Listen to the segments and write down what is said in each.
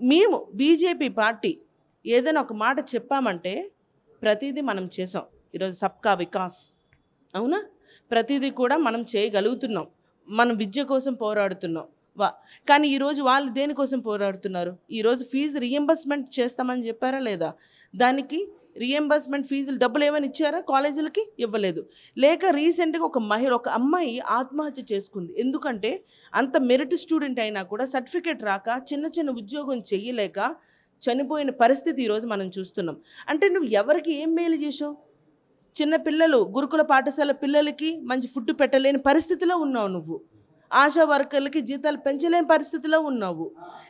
మేము BJP party ఏదైనా ఒక మాట చెప్పామంటే ప్రతిదీ మనం చేసాం. ఈరోజు సబ్కా వికాస్ అవునా? ప్రతిదీ కూడా మనం చేయగలుగుతున్నాం. మనం విద్య కోసం పోరాడుతున్నాం. వా కానీ ఈరోజు వాళ్ళు దేనికోసం పోరాడుతున్నారు? ఈరోజు ఫీజు రీయింబర్స్‌మెంట్ చేస్తామని చెప్పారా లేదా? దానికి రీయింబర్స్‌మెంట్ ఫీజులు డబ్బులు ఏమైనా ఇచ్చారా కాలేజీలకి? ఇవ్వలేదు. లేక రీసెంట్‌గా ఒక అమ్మాయి ఆత్మహత్య చేసుకుంది. ఎందుకంటే అంత మెరిట్ స్టూడెంట్ అయినా కూడా సర్టిఫికేట్ రాక చిన్న చిన్న ఉద్యోగం చెయ్యలేక చనిపోయిన పరిస్థితి ఈరోజు మనం చూస్తున్నాం. అంటే నువ్వు ఎవరికి ఏం మేలు చేశావు? చిన్న పిల్లలు గురుకుల పాఠశాల పిల్లలకి మంచి ఫుడ్ పెట్టలేని పరిస్థితిలో ఉన్నావు నువ్వు. ఆశా వర్కర్లకి జీతాలు పెంచలేని పరిస్థితిలో ఉన్నావు.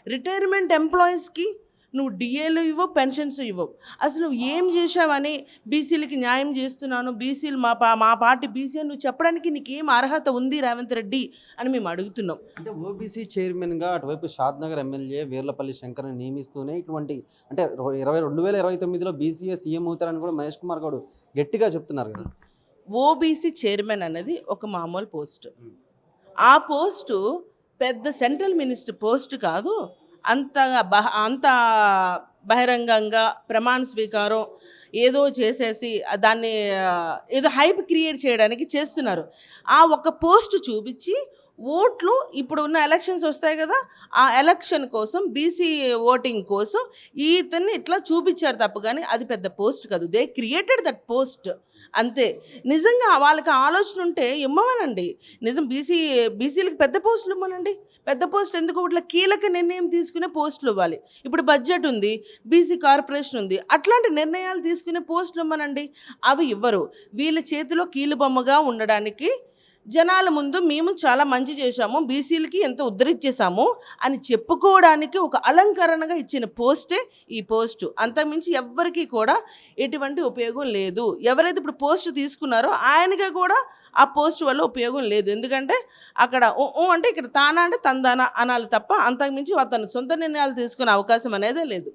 రిటైర్మెంట్ ఎంప్లాయీస్‌కి నువ్వు డిఏలు ఇవ్వవు, పెన్షన్స్ ఇవ్వవు. అసలు నువ్వు ఏం చేశావని బీసీలకి న్యాయం చేస్తున్నాను, బీసీలు మా పార్టీ బీసీ అని నువ్వు చెప్పడానికి నీకేం అర్హత ఉంది రేవంత్ రెడ్డి అని మేము అడుగుతున్నాం. అంటే ఓబీసీ చైర్మన్‌గా అటువైపు షాద్‌నగర్ ఎమ్మెల్యే వీర్లపల్లి శంకర్‌ని నియమిస్తూనే ఇటువంటి అంటే 2029లో బీసీఏ సీఎం అవుతారని కూడా మహేష్ కుమార్ గౌడ్ గట్టిగా చెప్తున్నారు కదా! ఓబీసీ చైర్మన్ అనేది ఒక మామూలు పోస్ట్. ఆ పోస్టు పెద్ద సెంట్రల్ మినిస్టర్ పోస్ట్ కాదు. అంత బహిరంగంగా ప్రమాణ స్వీకారం ఏదో చేసేసి దాన్ని ఏదో హైప్ క్రియేట్ చేయడానికి చేస్తున్నారు. ఆ ఒక్క పోస్ట్ చూపించి ఓట్లు ఇప్పుడు ఉన్న ఎలక్షన్స్ వస్తాయి కదా, ఆ ఎలక్షన్ కోసం బీసీ ఓటింగ్ కోసం ఇతన్ని ఇట్లా చూపించారు తప్ప కానీ అది పెద్ద పోస్ట్ కాదు. దే క్రియేటెడ్ దట్ పోస్ట్ అంతే. నిజంగా వాళ్ళకి ఆలోచన ఉంటే ఇమ్మవనండి. నిజం బీసీలకి పెద్ద పోస్టులు ఇవ్వనండి. పెద్ద పోస్ట్ ఎందుకు? ఇట్లా కీలక నిర్ణయం తీసుకునే పోస్టులు ఇవ్వాలి. ఇప్పుడు బడ్జెట్ ఉంది, బీసీ కార్పొరేషన్ ఉంది, అట్లాంటి నిర్ణయాలు తీసుకునే పోస్టులు ఇవ్వనండి. అవి ఇవ్వరు. వీళ్ళ చేతిలో కీలుబొమ్మగా ఉండడానికి జనాల ముందు మేము చాలా మంచి చేశాము, బీసీలకి ఎంత ఉద్ధరించేశాము అని చెప్పుకోవడానికి ఒక అలంకరణగా ఇచ్చిన పోస్టే ఈ పోస్టు. అంతకుమించి ఎవ్వరికీ కూడా ఎటువంటి ఉపయోగం లేదు. ఎవరైతే ఇప్పుడు పోస్ట్ తీసుకున్నారో ఆయనగా కూడా ఆ పోస్ట్ వల్ల ఉపయోగం లేదు. ఎందుకంటే అక్కడ అంటే ఇక్కడ తానా అంటే తందానా అనాలి తప్ప అంతకుమించి అతను సొంత నిర్ణయాలు తీసుకునే అవకాశం అనేదే లేదు.